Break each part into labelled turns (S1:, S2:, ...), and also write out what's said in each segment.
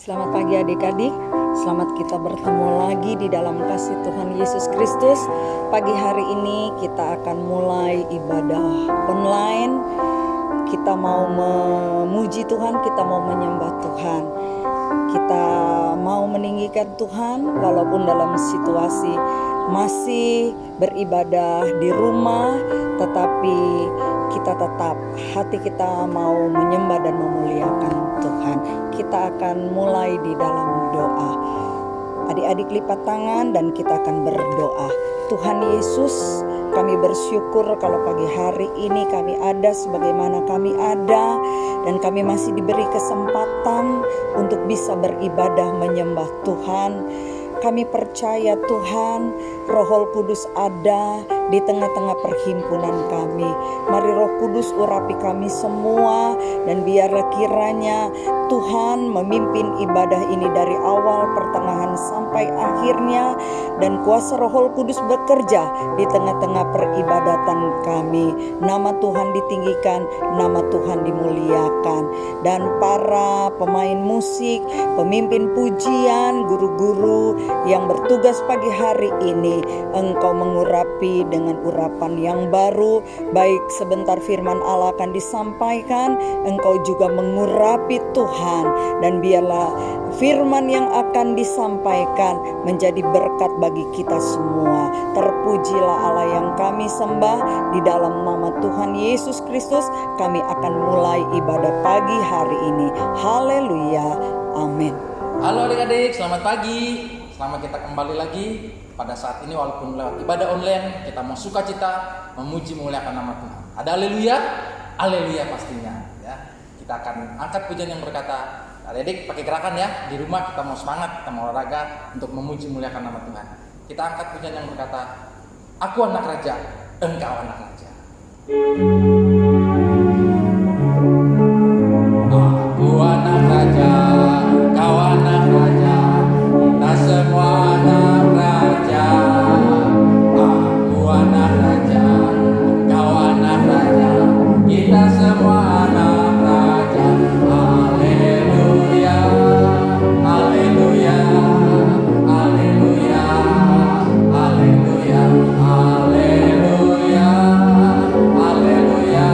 S1: Selamat pagi adik-adik, selamat kita bertemu lagi di dalam kasih Tuhan Yesus Kristus. Pagi hari ini kita akan mulai ibadah online. Kita mau memuji Tuhan, kita mau menyembah Tuhan. Kita mau meninggikan Tuhan walaupun dalam situasi masih beribadah di rumah, tetapi kita tetap hati kita mau menyembah dan memuliakan Tuhan. Kita akan mulai di dalam doa. Adik-adik lipat tangan dan kita akan berdoa. Tuhan Yesus, kami bersyukur kalau pagi hari ini kami ada sebagaimana kami ada, dan kami masih diberi kesempatan untuk bisa beribadah menyembah Tuhan. Kami percaya Tuhan, Roh Kudus ada di tengah-tengah perhimpunan kami. Mari Roh Kudus urapi kami semua, dan biarlah kiranya Tuhan memimpin ibadah ini dari awal, pertengahan sampai akhirnya, dan kuasa Roh Kudus bekerja di tengah-tengah peribadatan kami. Nama Tuhan ditinggikan, nama Tuhan dimuliakan, dan para pemain musik, pemimpin pujian, guru-guru yang bertugas pagi hari ini, Engkau mengurapi dengan urapan yang baru. Baik sebentar firman Allah akan disampaikan, Engkau juga mengurapi Tuhan, dan biarlah firman yang akan disampaikan menjadi berkat bagi kita semua. Terpujilah Allah yang kami sembah. Di dalam nama Tuhan Yesus Kristus kami akan mulai ibadah pagi hari ini. Haleluya, amin.
S2: Halo adik-adik, selamat pagi. Selamat kita kembali lagi pada saat ini, walaupun lewat ibadah online. Kita mau sukacita memuji memuliakan nama Tuhan. Ada haleluya? Haleluya pastinya ya. Kita akan angkat pujian yang berkata, adik-adik pakai gerakan ya. Di rumah kita mau semangat, kita mau olahraga untuk memuji memuliakan nama Tuhan. Kita angkat pujian yang berkata, aku anak raja, engkau anak raja. Aku anak raja, engkau anak raja, kita semua anak raja. Aku anak raja, engkau anak raja, kita semua anak raja. Haleluya, haleluya, haleluya, haleluya, haleluya, haleluya,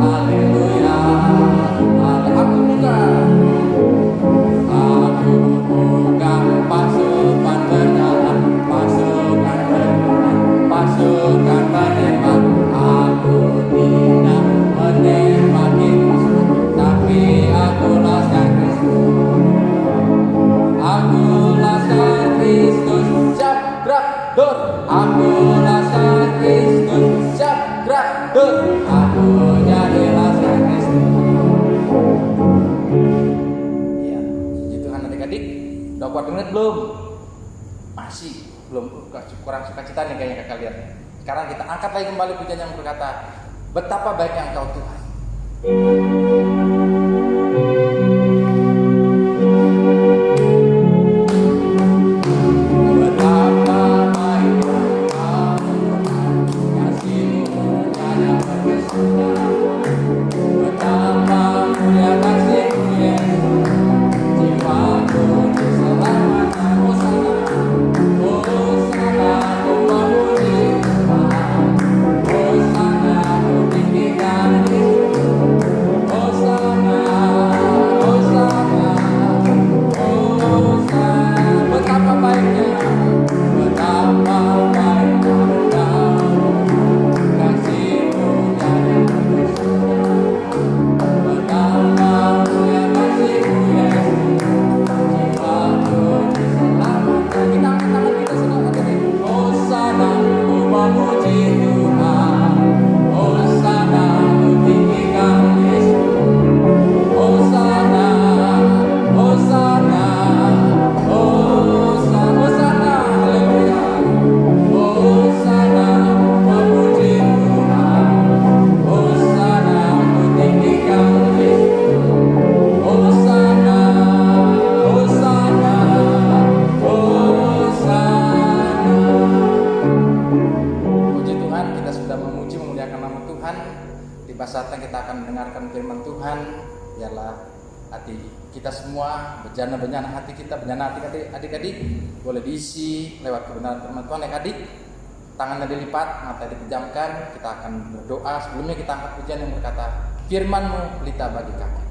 S2: haleluya. Aku bukan pasukan berjalan, pasukan berjalan, pasukan menembak. Aku tidak menembaki musuh, tapi aku laskar Kristus. Aku laskar Kristus, Jabrak dor. Aku laskar Kristus, Jabrak dor. Aku jadi laskar Kristus. Ya, puji Tuhan adik-adik. Udah kuat menit belum? Masih belum, kurang sukacita nih kayaknya kakak lihat. Sekarang kita angkat lagi kembali pujian yang berkata, betapa baiknya Engkau Tuhan. kita semua, bejana-bejana hati kita, bejana hati adik-adik boleh diisi lewat kebenaran firman Tuhan. Adik-adik, tangannya dilipat, mata dipejamkan, kita akan berdoa. Sebelumnya kita angkat pujian yang berkata, firman-Mu pelita bagi kaki.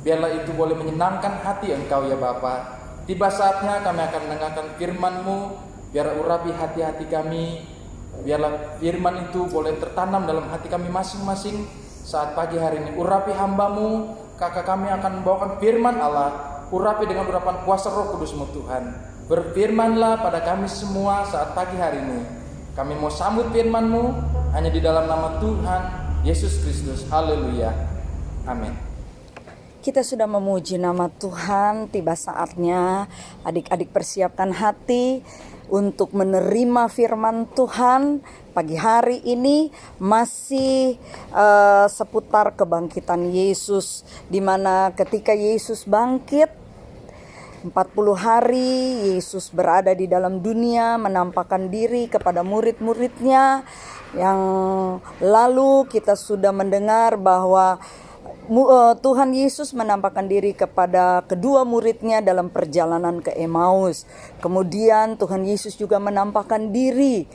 S2: Biarlah itu boleh menyenangkan hati Engkau ya Bapa. Tiba saatnya kami akan mendengarkan firman-Mu. Biar urapi hati-hati kami. Biarlah firman itu boleh tertanam dalam hati kami masing-masing. Saat pagi hari ini urapi hamba-Mu. Kakak kami akan membawakan firman Allah. Urapi dengan urapan kuasa Roh Kudus-Mu Tuhan. Berfirmanlah pada kami semua saat pagi hari ini. Kami mau sambut firman-Mu hanya di dalam nama Tuhan Yesus Kristus. Haleluya. Amin.
S1: Kita sudah memuji nama Tuhan, tiba saatnya adik-adik persiapkan hati untuk menerima firman Tuhan. Pagi hari ini masih seputar kebangkitan Yesus, di mana ketika Yesus bangkit 40 hari Yesus berada di dalam dunia, menampakkan diri kepada murid-muridnya. Yang lalu kita sudah mendengar bahwa Tuhan Yesus menampakkan diri kepada kedua muridnya dalam perjalanan ke Emmaus. Kemudian Tuhan Yesus juga menampakkan diri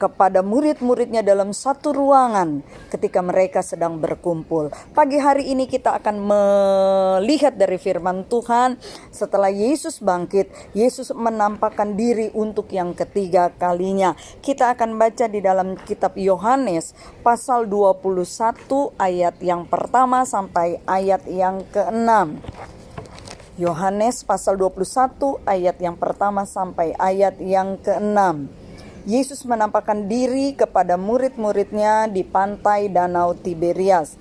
S1: kepada murid-muridnya dalam satu ruangan ketika mereka sedang berkumpul. Pagi hari ini kita akan melihat dari firman Tuhan, setelah Yesus bangkit, Yesus menampakkan diri untuk yang ketiga kalinya. Kita akan baca di dalam kitab Yohanes pasal 21 ayat yang pertama sampai ayat yang ke-6. Yohanes pasal 21 ayat yang pertama sampai ayat yang ke-6. Yesus menampakkan diri kepada murid-muridnya di pantai Danau Tiberias.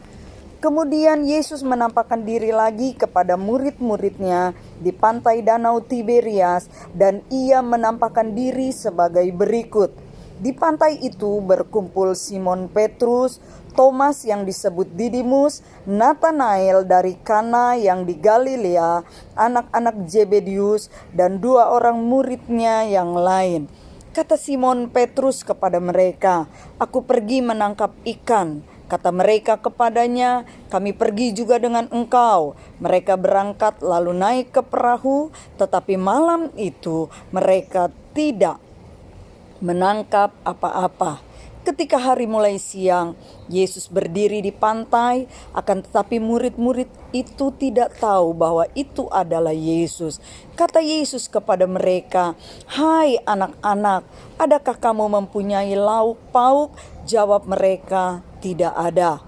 S1: Kemudian Yesus menampakkan diri lagi kepada murid-muridnya di pantai Danau Tiberias, dan ia menampakkan diri sebagai berikut. Di pantai itu berkumpul Simon Petrus, Thomas yang disebut Didimus, Nathanael dari Kana yang di Galilea, anak-anak Zebedius, dan dua orang muridnya yang lain. Kata Simon Petrus kepada mereka, "Aku pergi menangkap ikan." Kata mereka kepadanya, "Kami pergi juga dengan engkau." Mereka berangkat lalu naik ke perahu, tetapi malam itu mereka tidak menangkap apa-apa. Ketika hari mulai siang, Yesus berdiri di pantai, akan tetapi murid-murid itu tidak tahu bahwa itu adalah Yesus. Kata Yesus kepada mereka, "Hai anak-anak, adakah kamu mempunyai lauk pauk?" Jawab mereka, "Tidak ada."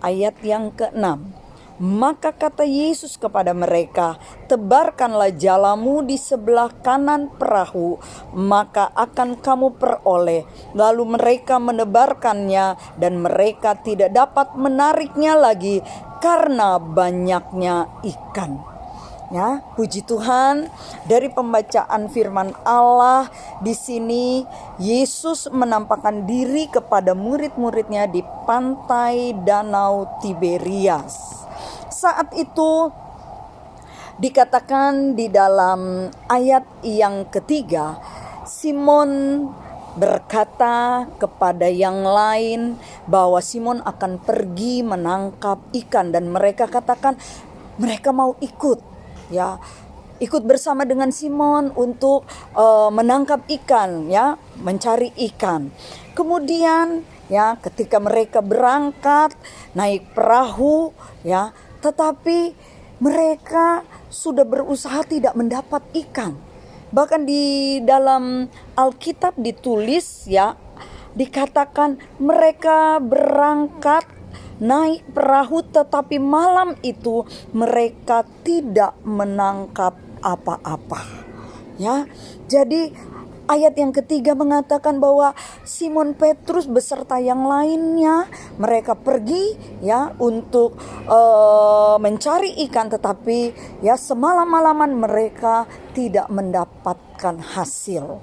S1: Ayat yang ke-6. Maka kata Yesus kepada mereka, "Tebarkanlah jalamu di sebelah kanan perahu, maka akan kamu peroleh." Lalu mereka menebarkannya, dan mereka tidak dapat menariknya lagi karena banyaknya ikan. Ya, puji Tuhan, dari pembacaan firman Allah di sini Yesus menampakkan diri kepada murid-muridnya di pantai Danau Tiberias. Saat itu dikatakan di dalam ayat yang ketiga, Simon berkata kepada yang lain bahwa Simon akan pergi menangkap ikan, dan mereka katakan mereka mau ikut. Ya, ikut bersama dengan Simon untuk menangkap ikan, ya, mencari ikan. Kemudian, ya, ketika mereka berangkat naik perahu, ya, tetapi mereka sudah berusaha tidak mendapat ikan. Bahkan di dalam Alkitab ditulis, ya, dikatakan mereka berangkat naik perahu, tetapi malam itu mereka tidak menangkap apa-apa. Ya, jadi ayat yang ketiga mengatakan bahwa Simon Petrus beserta yang lainnya mereka pergi, ya, untuk mencari ikan, tetapi ya semalam-malaman mereka tidak mendapatkan hasil.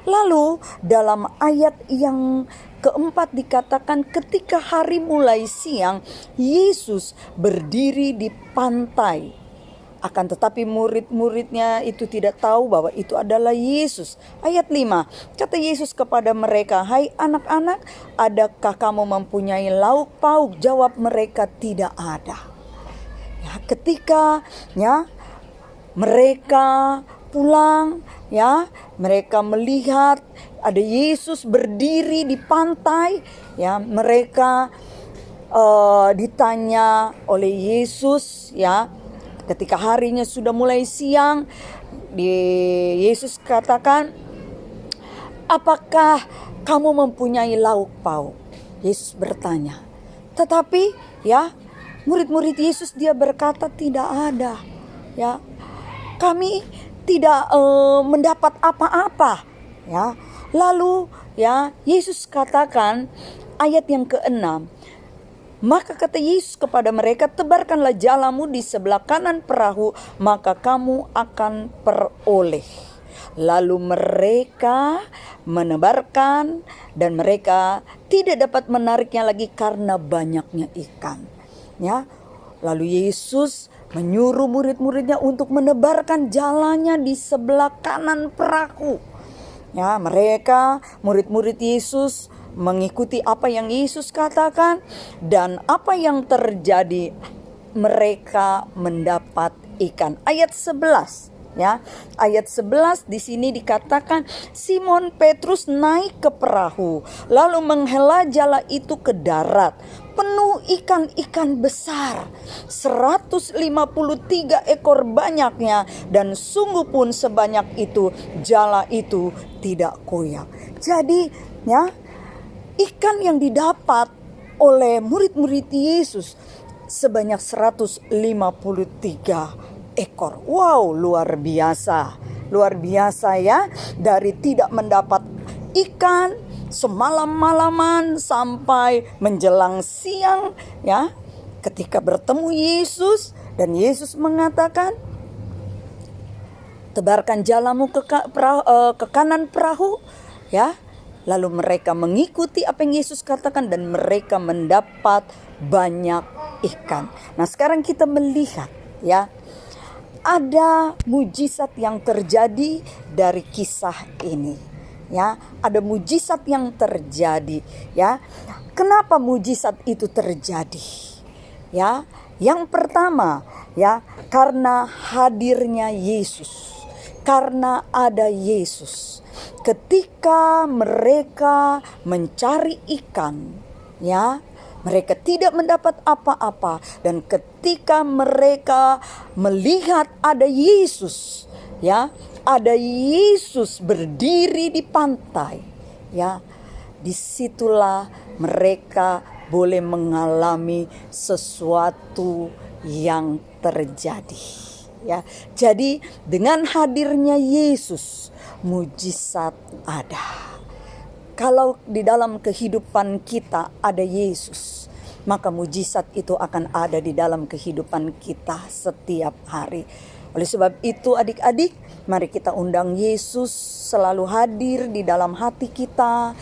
S1: Lalu dalam ayat yang keempat dikatakan ketika hari mulai siang, Yesus berdiri di pantai. Akan tetapi murid-muridnya itu tidak tahu bahwa itu adalah Yesus. Ayat 5, kata Yesus kepada mereka, "Hai anak-anak, adakah kamu mempunyai lauk pauk?" Jawab mereka, "Tidak ada." Ya, ketika mereka pulang, ya, mereka melihat ada Yesus berdiri di pantai, ya, mereka ditanya oleh Yesus, ya, ketika harinya sudah mulai siang, Yesus katakan, "Apakah kamu mempunyai lauk pauk?" Yesus bertanya. Tetapi, ya, murid-murid Yesus dia berkata, "Tidak ada. Ya, kami tidak mendapat apa-apa." Ya, lalu, ya, Yesus katakan ayat yang ke-6, maka kata Yesus kepada mereka, "Tebarkanlah jalamu di sebelah kanan perahu, maka kamu akan peroleh." Lalu mereka menebarkan, dan mereka tidak dapat menariknya lagi karena banyaknya ikan. Ya, lalu Yesus menyuruh murid-muridnya untuk menebarkan jalannya di sebelah kanan perahu. Ya, mereka murid-murid Yesus mengikuti apa yang Yesus katakan, dan apa yang terjadi, mereka mendapat ikan. Ayat 11, ya. Ayat 11 di sini dikatakan Simon Petrus naik ke perahu lalu menghela jala itu ke darat, penuh ikan-ikan besar, 153 ekor banyaknya, dan sungguh pun sebanyak itu jala itu tidak koyak. Jadi, ya, ikan yang didapat oleh murid-murid Yesus sebanyak 153 ekor. Wow, luar biasa. Luar biasa, ya. Dari tidak mendapat ikan semalam-malaman sampai menjelang siang, ya, ketika bertemu Yesus, dan Yesus mengatakan, "Tebarkan jalamu ke kanan perahu." Ya, lalu mereka mengikuti apa yang Yesus katakan, dan mereka mendapat banyak ikan. Nah, sekarang kita melihat, ya, ada mujizat yang terjadi dari kisah ini. Ya, ada mujizat yang terjadi, ya. Kenapa mujizat itu terjadi? Ya, yang pertama, ya, karena hadirnya Yesus. Karena ada Yesus. Ketika mereka mencari ikan, ya, mereka tidak mendapat apa-apa, dan ketika mereka melihat ada Yesus, ya, ada Yesus berdiri di pantai, ya, disitulah mereka boleh mengalami sesuatu yang terjadi, ya. Jadi dengan hadirnya Yesus, mujizat ada. Kalau di dalam kehidupan kita ada Yesus, maka mujizat itu akan ada di dalam kehidupan kita setiap hari. Oleh sebab itu adik-adik, mari kita undang Yesus selalu hadir di dalam hati kita.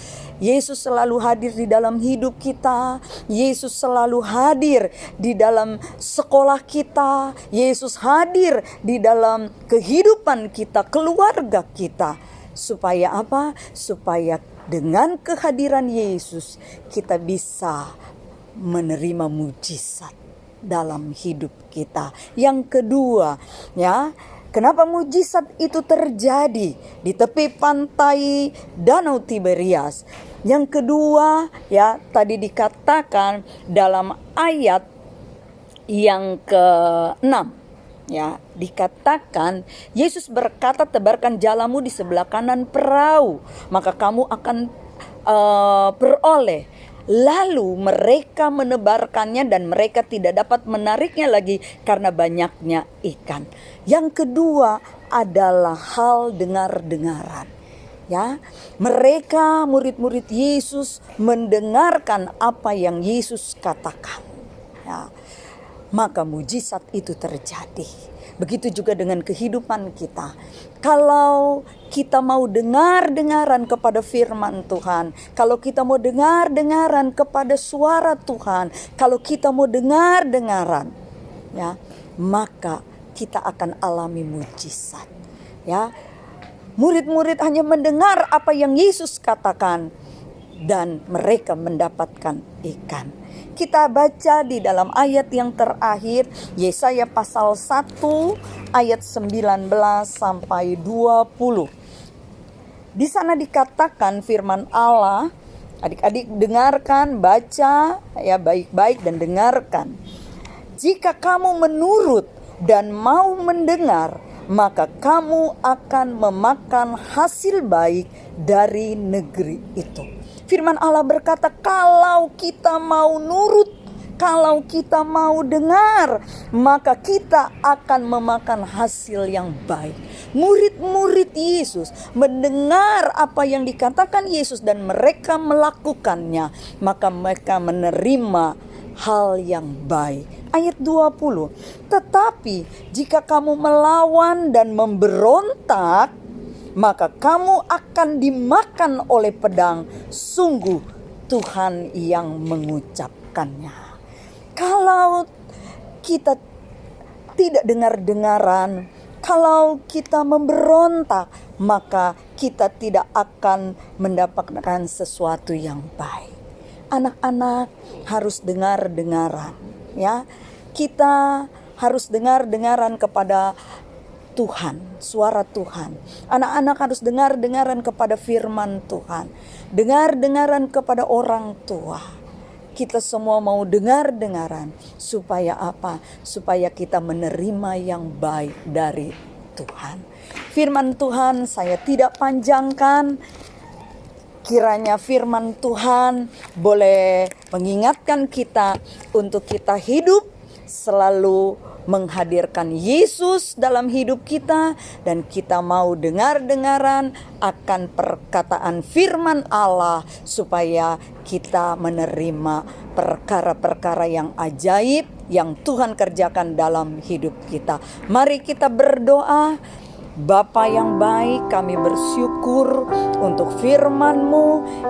S1: Yesus selalu hadir di dalam hidup kita. Yesus selalu hadir di dalam sekolah kita. Yesus hadir di dalam kehidupan kita, keluarga kita. Supaya apa? Supaya dengan kehadiran Yesus kita bisa menerima mujizat dalam hidup kita. Yang kedua, ya, kenapa mujizat itu terjadi di tepi pantai Danau Tiberias? Yang kedua, ya, tadi dikatakan dalam ayat yang ke-6, ya, dikatakan Yesus berkata, tebarkan jalamu di sebelah kanan perahu, maka kamu akan beroleh. Lalu mereka menebarkannya dan mereka tidak dapat menariknya lagi karena banyaknya ikan. Yang kedua adalah hal dengar-dengaran. Ya, mereka murid-murid Yesus mendengarkan apa yang Yesus katakan. Ya, maka mujizat itu terjadi. Begitu juga dengan kehidupan kita. Kalau kita mau dengar-dengaran kepada firman Tuhan, kalau kita mau dengar-dengaran kepada suara Tuhan, kalau kita mau dengar-dengaran, ya, maka kita akan alami mujizat. Ya, murid-murid hanya mendengar apa yang Yesus katakan dan mereka mendapatkan ikan. Kita baca di dalam ayat yang terakhir, Yesaya pasal 1 ayat 19 sampai 20. Di sana dikatakan firman Allah, adik-adik dengarkan, baca ya baik-baik dan dengarkan. Jika kamu menurut dan mau mendengar, maka kamu akan memakan hasil baik dari negeri itu. Firman Allah berkata, kalau kita mau nurut, kalau kita mau dengar, maka kita akan memakan hasil yang baik. Murid-murid Yesus mendengar apa yang dikatakan Yesus dan mereka melakukannya, maka mereka menerima hal yang baik. Ayat 20, tetapi jika kamu melawan dan memberontak, maka kamu akan dimakan oleh pedang. Sungguh Tuhan yang mengucapkannya. Kalau kita tidak dengar-dengaran, kalau kita memberontak, maka kita tidak akan mendapatkan sesuatu yang baik. Anak-anak harus dengar-dengaran, ya. Kita harus dengar-dengaran kepada Tuhan, suara Tuhan. Anak-anak harus dengar-dengaran kepada firman Tuhan. Dengar-dengaran kepada orang tua. Kita semua mau dengar-dengaran. Supaya apa? Supaya kita menerima yang baik dari Tuhan. Firman Tuhan saya tidak panjangkan. Kiranya firman Tuhan boleh mengingatkan kita untuk kita hidup selalu menghadirkan Yesus dalam hidup kita, dan kita mau dengar-dengaran akan perkataan firman Allah supaya kita menerima perkara-perkara yang ajaib yang Tuhan kerjakan dalam hidup kita. Mari kita berdoa. Bapa yang baik, kami bersyukur untuk firman-Mu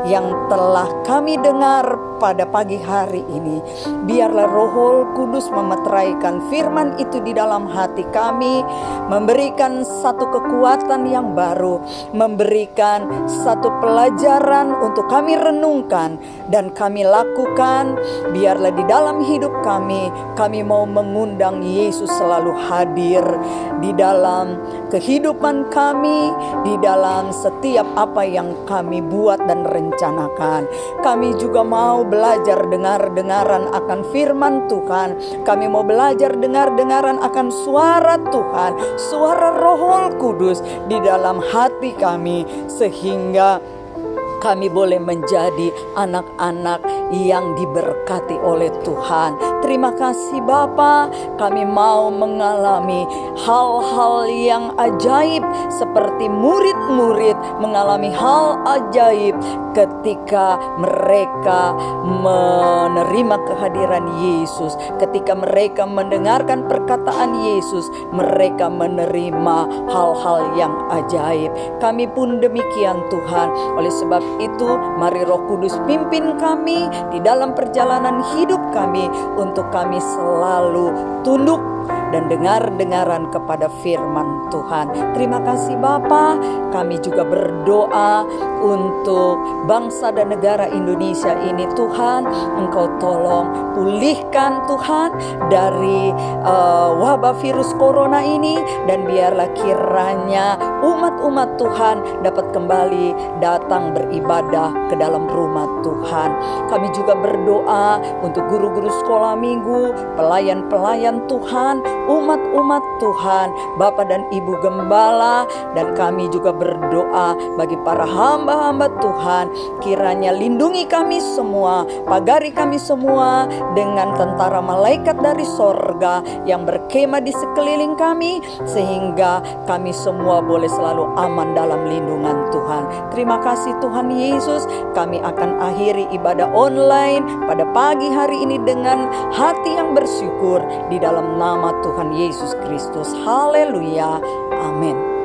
S1: yang telah kami dengar pada pagi hari ini. Biarlah Roh Kudus memeteraikan firman itu di dalam hati kami, memberikan satu kekuatan yang baru, memberikan satu pelajaran untuk kami renungkan dan kami lakukan. Biarlah di dalam hidup kami mau mengundang Yesus selalu hadir di dalam kehidupan kami, di dalam setiap apa yang kami buat dan rencanakan. Kami juga mau belajar dengar-dengaran akan firman Tuhan. Kami mau belajar dengar-dengaran akan suara Tuhan, suara Roh Kudus di dalam hati kami, sehingga kami boleh menjadi anak-anak yang diberkati oleh Tuhan. Terima kasih Bapa, kami mau mengalami hal-hal yang ajaib seperti murid-murid mengalami hal ajaib ketika mereka menerima kehadiran Yesus, ketika mereka mendengarkan perkataan Yesus, mereka menerima hal-hal yang ajaib. Kami pun demikian Tuhan. Oleh sebab itu, mari Roh Kudus pimpin kami di dalam perjalanan hidup kami untuk kami selalu tunduk dan dengar-dengaran kepada firman Tuhan. Terima kasih Bapa. Kami juga berdoa untuk bangsa dan negara Indonesia ini Tuhan. Engkau tolong pulihkan Tuhan dari wabah virus corona ini, dan biarlah kiranya umat-umat Tuhan dapat kembali datang beribadah ke dalam rumah Tuhan. Kami juga berdoa untuk guru-guru sekolah minggu, pelayan-pelayan Tuhan, umat-umat Tuhan, Bapak dan Ibu Gembala, dan kami juga berdoa bagi para hamba-hamba Tuhan. Kiranya lindungi kami semua, pagari kami semua dengan tentara malaikat dari sorga yang berkemah di sekeliling kami, sehingga kami semua boleh selalu aman dalam lindungan Tuhan. Terima kasih Tuhan Yesus. Kami akan akhiri ibadah online pada pagi hari ini dengan hati yang bersyukur di dalam nama Tuhan Yesus Kristus. Haleluya. Amin.